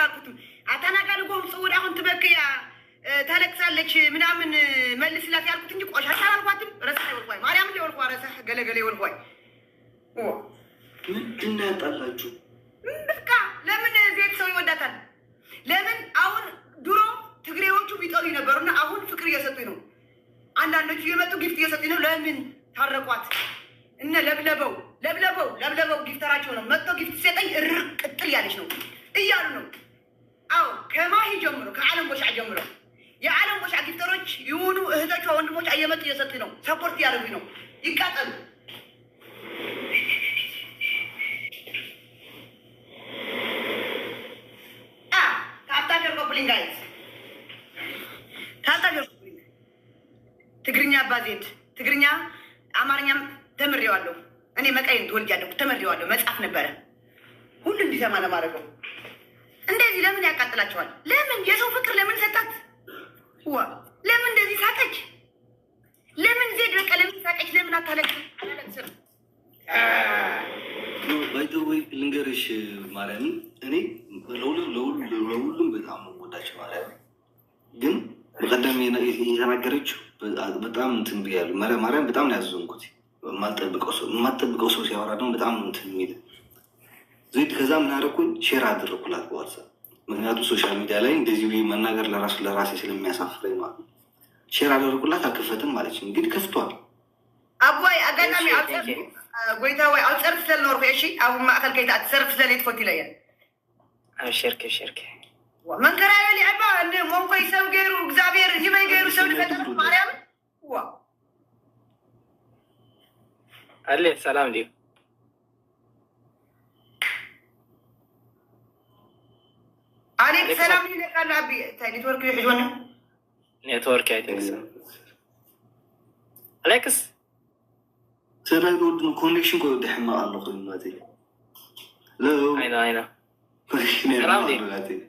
አልኩት አታናጋልጎም ጽውዳ አሁን ትበክያ ታለቅሳለች ምናምን መልስላት ያልኩት እንጂ ቆሻሻ አልኳትም። ረሳ ይወልኳይ ማርያም ሊወልኳ ረሳ ገለገለ ይወልኳይ ምንድን ያጣላችሁ? በቃ ለምን ዜት ሰው ይወዳታል? ለምን አሁን ድሮ ትግሬዎቹ ቢጠሉኝ ነበሩና አሁን ፍቅር እየሰጡኝ ነው። አንዳንዶቹ የመጡ ጊፍት እየሰጡኝ ነው። ለምን ታረቋት? እነ ለብለበው ጊፍተራቸው ነው። መጥቶ ጊፍት ሲሰጠኝ እርቅ ቅጥል ያለች ነው እያሉ ነው። አዎ ከማሂ ጀምሮ ከዓለም ቦሻ ጀምሮ የዓለም ቦሻ ጊፍተሮች ይሁኑ እህቶቿ ወንድሞቿ እየመጡ እየሰጡኝ ነው። ሰፖርት እያደረጉኝ ነው። ይቃጠሉ። ትግርኛ አባዜድ ትግርኛ አማርኛም ተምሬዋለሁ። እኔ መቀየም ተወልጃለሁ። ተምሬዋለሁ። መጽሐፍ ነበረ ሁሉ እንዲሰማ ለማድረገው። እንደዚህ ለምን ያቃጥላቸዋል? ለምን የሰው ፍቅር ለምን ሰጣት? ለምን እንደዚህ ሳቀች? ለምን ዜድ በቃ ለምን ሳቀች? ለምን አታለቅስም? አላለቅስም። ባይተወይ ልንገርሽ ማርያምን እኔ ለሁሉም በጣም ወዳቸው ማርያም ግን በቀደም የተናገረችው በጣም እንትን ብያለሁ። ማርያም በጣም ነው ያዘንኩት። የማልጠብቀው ሰው ሲያወራ ደግሞ በጣም እንትን የሚል ዜድ። ከዛ ምን አደረኩኝ? ሼር አደረኩላት በዋትሳፕ። ምክንያቱም ሶሻል ሚዲያ ላይ እንደዚህ መናገር ለራሴ ስለሚያሳፍረኝ ማለት ነው። ሼር አደረኩላት። አልከፈትም ማለች እንግዲህ ከፍቷል። አቦይ አጋጣሚ ጎይታ ወይ አውፀርፍ ስለኖርኩ እሺ አቡ ማእከል ከይታ አትሰርፍ ስለሌት ኮት ይለያል። ሸርኬ መንከራ ያለ አባ እንደ ሞንኮይ ሰው ገይሩ እግዚአብሔር ይበይ ገይሩ ሰው ለፈጠረ ማርያም አለ ሰላም ዲው አለይክ ሰላም ይለካል። አቢ ኔትወርክ ይሁን ኔትወርክ አይተንስ አሌክስ سرعة ودن كونكشن كود دحما الله خدماتي لا عينا سلام دي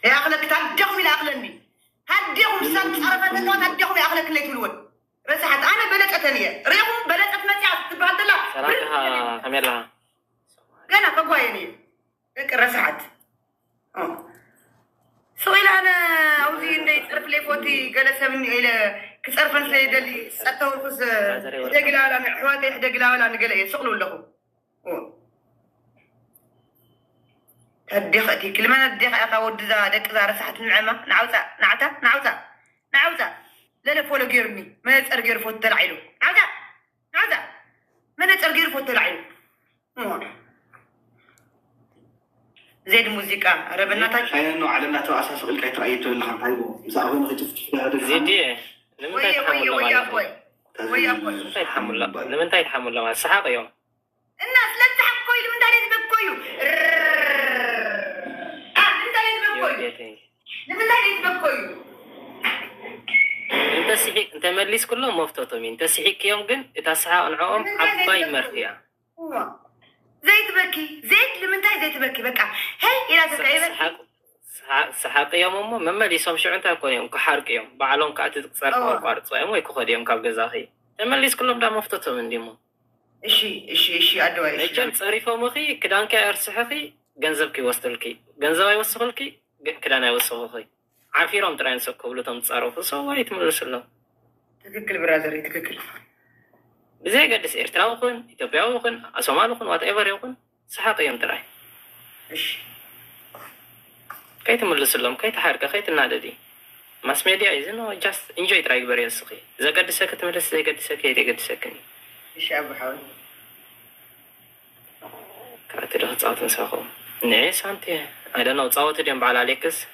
يا أخلك تدقم إلى أخلني هديهم سنت عرفت أنه هديهم يا أخلك اللي تقولون رسحت أنا بلد أتنية ريهم بلد أتمتع تبعت الله صراحة كمل لها أنا كقويني لك رسحت سويل أنا أوزي إني تعرف لي فوتي جلسة مني إلى كسرفن سيدلي أتوقف دقل على حواتي دقل على نقل إيه سقلوا لهم الدقة كل ما الدقة أقود ذا دق ذا رسحت النعمة نعوزة لا فولو جيرمي ما يتسر جير فوت تلعيله نعوزة ما يتسر جير فوت تلعيله زيد موسيقى ربنا تاج أنا إنه علمنا تو أساس قلت كيف رأيته اللي خم هايبو مساوي ما خدت زيدي لمن تيتحمل لما الصحابة يوم الناس لا تحكوا لمن داري تبكوا لمن داري تبكوا انت سحيك انت مليس كلهم مفتوطين انت سحيك يوم قن تصحى انعوم عباي مرتيا زيت بكي زيت لمن تاي زيت بكي بقى هي الى تقريبا سحاق يوم ما مليسهم شو انت كون يوم كحرق يوم بعلون كاتت صار قارط صايم وي كخد يوم كاب غزاخي تمليس كلهم دا مفتوطين من ديمو እሺ አድዋይ እጀም ጸሪፎ ሙኺ ክዳንካ ያርስሕኺ ገንዘብኪ ይወስድልኪ ገንዘብ አይወስኽልኪ ክዳን አይወስኽኺ ዓፊሮም ጥራይን ሰከብሉቶም ጸረፉ ሰው ወይ ትምልስሎም ትክክል ብራዘር ትክክል ብዘይ ገድስ ኤርትራዊ ይኹን ኢትዮጵያዊ ይኹን ሶማሊ ይኹን ዋትኤቨር ይኹን ሰሓቅ እዮም ጥራይ እሺ ከይትምልስሎም ከይትሓርቀ ከይትናደዲ ማስ ሜድያ እዩ ዝኖ ጃስት ኢንጆይ ጥራይ ግበር የስኺ ዘገድሰክ ትምልስ ዘይገድሰክ የዘገድሰክኒ እሺ አብ ሓዊ كاتره تصاوت نساخو نعي سانتي انا نو تصاوت ديم على اليكس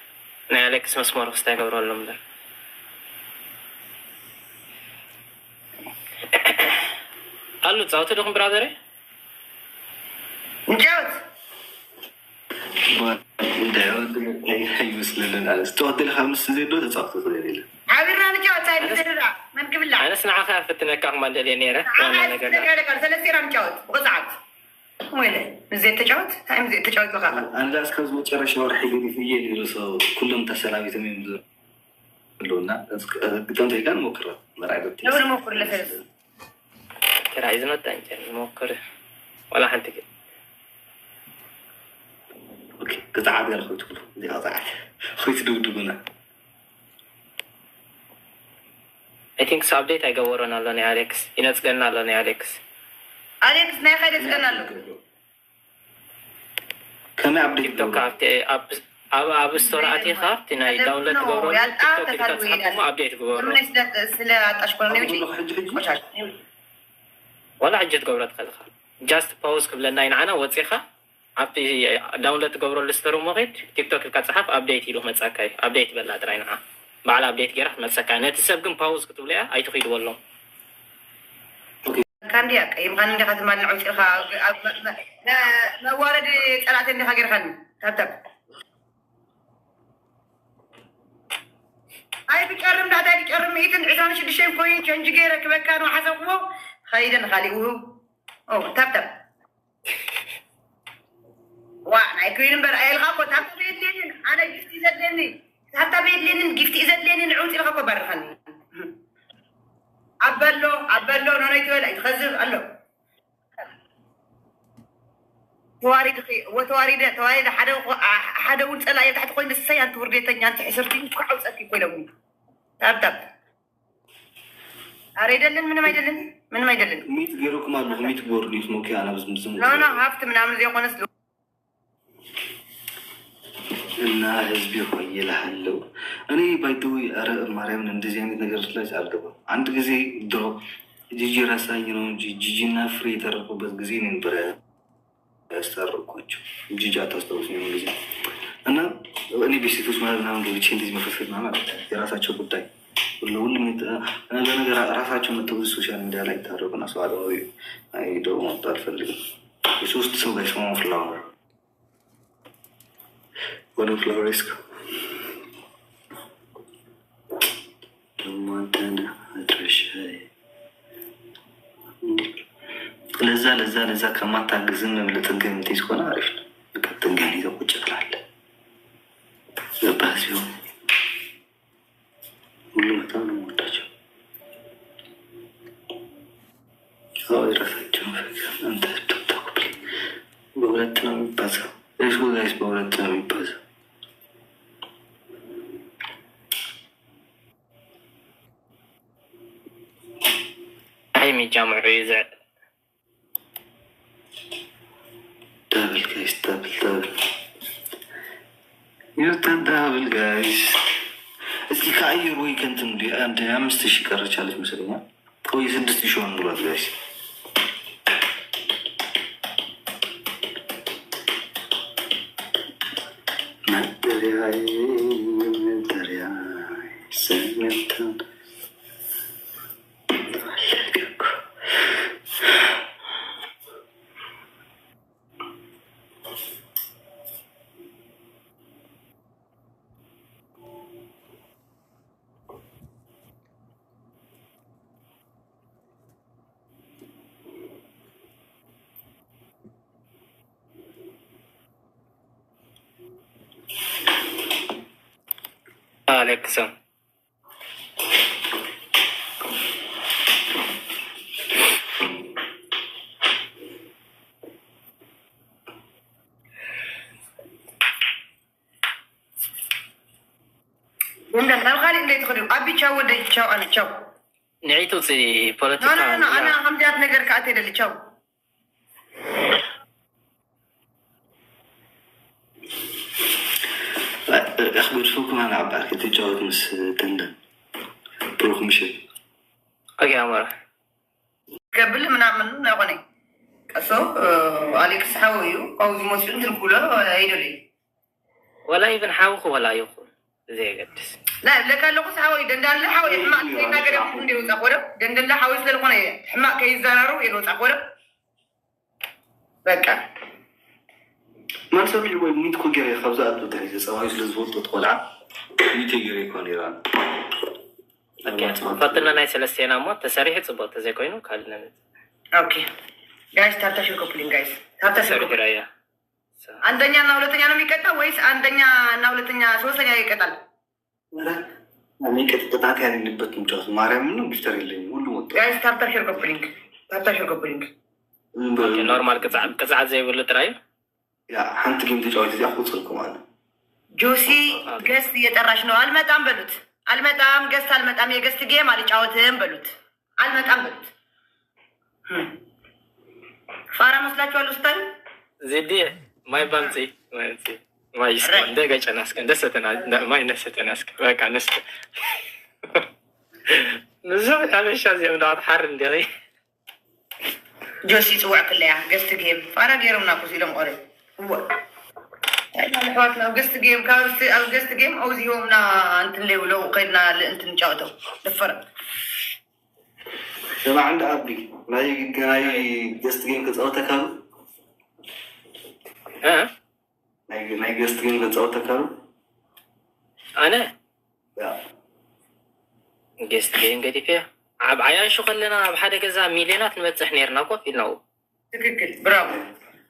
نا اليكس مسمار خستا يقبروا لهم ده قالوا تصاوت لكم برادري نجاوت هي مسللن على ستوت الخمس زيدو تصاوت لي عبرنا نجاوت هاي بتدرع ما نقبل انا سنع خافت نكاك ما دلي نيره انا قال ثلاث نجاوت وقطعت وين زيت تجاوت تايم زيت تجاوت بخاطر انا لا اسكز مጨረሻ ወርሒ ግን ፍዬ ይሉሰው ኩሉም ተሰላሚ ተሚም ብሎና ግጥም ተይጋን ሞክራ መራይበት لو ሞክር ለፈለሰ ترى اذا ما تنجح موكر ولا حد اوكي قطعات قال خوي تقولوا دي قطعات خوي تدودونا I think so update አይገወረና ለኔ አሌክስ ይነጽገና ለኔ አሌክስ ናይ ኸይደ ዝገናሉ ከመይ አፕዴት ቲክቶክ ኣብ ስቶር ኣቲኻ እቲ ናይ ዳውንሎድ ትገብሮ ቲክቶክ ኢልካ ትስሓብኩሞ ኣፕዴት ትገብሮ ስለ ኣጣሽ ኮነ ውጪ ወላ ሕጂ ትገብሮ ትኽእልካ ጃስት ፓውዝ ክብለና ይንዓና ወፂኻ ኣብቲ ዳውንሎድ ትገብሮ ስቶር ሞኺድ ቲክቶክ ኢልካ ትፅሓፍ ኣፕዴት ኢሉ መፃካ እዩ ኣፕዴት በላ ጥራይ ንዓ ባዕላ ኣፕዴት ገይራ ክትመፀካ ነቲ ሰብ ግን ፓውዝ ክትብሉ እያ ኣይትኽኢልዎሎም ካንዲያ ቀይምካን እንዲኻ ትማልዕ ውፅኢኻ መዋረድ ጠላት እንዲኻ ጌርካኒ ታብታብ ኣይ ብጨርም ዳዕዳይ ብጨርም ሚእትን ዒስራን ሽዱሽተን ኮይኑ ቸንጅ ገይረ ክበካ ነው ሓሰብክዎ ከይደን ካሊእ ታብታብ ዋ ናይ ኮይኑ እምበር ኣየልካ ኮ ታብታብ የድልየንን ኣነ ግፍቲ ዘድልየኒ ታብታብ የድልየንን ግፍቲ ዘድልየኒ ንዑ ውፅኢልካ ኮ ባርኸኒ ኣበሎ ኖኖይ ትበል ኣይትኸዝብ ኣሎ ተዋሪደ ሓደ እውን ፀላየ ታሕቲ ኮይኑ ሰይ ኣንቲ ውርዴተኛ ኣንቲ ሕስርቲ ክዓውፀኪ ኮይኖም ታብታብ ኣረ አይደለን ምንም አይደለን ሚት ገይሩኩም ኣለኹ ሚት ግበሩ ዲስ ሞኪያ ናብ ዝምዝሙ ኖ ሃፍቲ ምናምን ዘይኮነስ እና ህዝብ ሆይ ይልሃለው እኔ ባይደው አረ ማርያምን እንደዚህ አይነት ነገር ላይ አልገባም። አንድ ጊዜ ድሮ ጂጂ ራሳኝ ነው እንጂ ጂጂና ፍሬ የተረፉበት ጊዜ ነበር ያስታረቋቸው። ጂጂ አታስታውስኝ ነው ጊዜ እና እኔ ቤተሰቦች ማለት ነው ገብቼ እንደዚህ መፈሰድ ማለት የራሳቸው ጉዳይ ሁሉም ነገር ራሳቸው መተው ሶሻል ሚዲያ ላይ ታረቁና ሰው አለው አይ ደግሞ አልፈልግም የሶስት ሰው ጋር ሰው ፍላወር ወደ ፍሎሬስኮ ለማንተና አድረሻ ለዛ ከማታግዝም ብለህ ጥገን የምትይዝ ከሆነ አሪፍ ነው። በቃ ጥገን ይዘህ ቁጭ ትላለህ። ገባህ ሲሆን ሁሉም በጣም ነው የምወዳቸው። የራሳቸውን ፍቅር አንተ ታኩብል በሁለት ነው የሚባዛው። እሱ ጋይስ በሁለት ነው የሚባዛው። የሚጃምዑ ይዘዕ دبل جايز دبل يوتن دبل جايز እስኪ ከአየር ወይ ከንትን አንድ 5000 ቀረቻለች መሰለኝ ወይ 6000 ሆነ ብሏል ጋይስ መጠሪያ ሰመተን አሌክሳ ንዒቱ ፖለቲካ ኣነ ከምዚኣት ነገር ከዓ ተደሊ ቻው أخبركم أنا عبارك تجاوز مس تندن بروح مشي أوكي عمر قبل من عمل نغني كسو أليكس حاويو أو زموسين تنقوله هيدولي ولا يبن حاوخ ولا يخون زي قدس لا لك اللغة حاوي دندن لا حاوي حماق كينا قد يكون ديو تقوله دندن لا حاوي سلقونه حماق كي يزارارو يلو تقوله بكا ما نسوي لي وين ميت كوجري خبزات وتريز سواء يسلز فوت وتقولع ميت يجري كون إيران فاتنا ناي سلسينا ما تسريح تصبط زي كوينو كالنا أوكي جايز تابتا شو كوبلين جايز تابتا شو كوبلين عندنا ناولتنا أنا ميكتا ويس عندنا ناولتنا شو سنيا يكتال أنا كتبت يعني اللي بتمجاز ماري منو بيشتري لي ولو مطلع جايز تابتا شو كوبلين نورمال كزعة زي ولا تراي يا حنت جيم تجاوز يا أخو تصلكم أنا جوسي قست يتراش نو المتام بلوت المتام قست المتام يقست جيم على جاوتهم بلوت المتام بلوت فارا مسلاك ولا استاذ زيدي ما يبانتي ما يبانتي ما يسكن ده جاي ناسك دستنا ما ينسيت ناسك بقى نسك نزول على شازي من حر ندري جوسي سوى كلها قست جيم فارا غيرهم ناقص لهم قريب هو حواتنا قست جيم كاوست او قست جيم او زيومنا انت اللي ولو قيدنا انت نجاوتو الفرق لما عند أبي ناي جست جيم كتصوت كارو ناي جست جيم كتصوت كارو أنا يا جست جيم قدي فيها عب عيان شو خلينا بحدا كذا مليونات نبتسح نيرنا كو في النو تككل برافو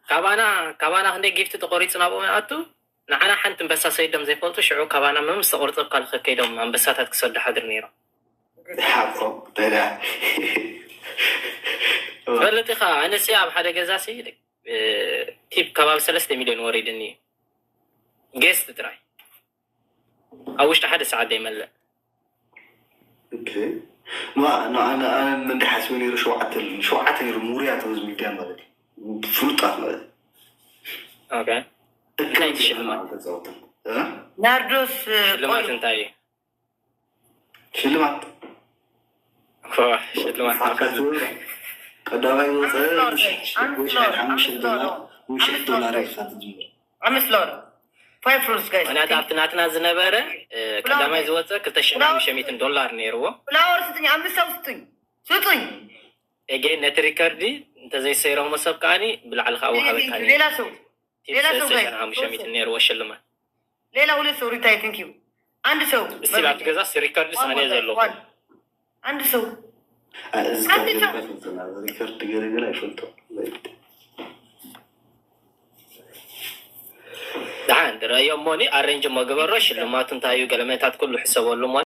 كابانا خندي جيفت تقوري تصنابو ماتو نحنا حنت بس سيدم زي فولتو شعو كابانا ما مستقرط بقال خكيدهم عم بساتات كسود حاضر نيرا حقو تلا فلتي خا أنا سياب حدا كذا سيدك تيب كباب 3 مليون وريدني جيست تراي أوش حدا ساعة دايما لا اوكي ما انا من دي حاسبني شو عتني رموريا توز ميديان مالتي فلوطات مالتي اوكي كاين شلمات ناردوس شلمات انتاي شلمات شلمات قدامي $5 $5 5 فلوس جايز أنا تعبتناتنا زنبرة قدامي زوجة $500 نيرو فلاور ستني 5 ستني اجي نت ريكاردي انت زي سيرو مسب كاني بالعلى خاوه هبكاني ليلا سو جاي 500 نيرو وشلمات ليلا ولا سو ريتاي ثانك يو عند سو بس بعد كذا ريكاردي ثانيه زي لو عند سو ريكارد غير يفلتو دعان درا يوم موني ارنج ما قبرش لما تنتهي قلمات كله حساب ولا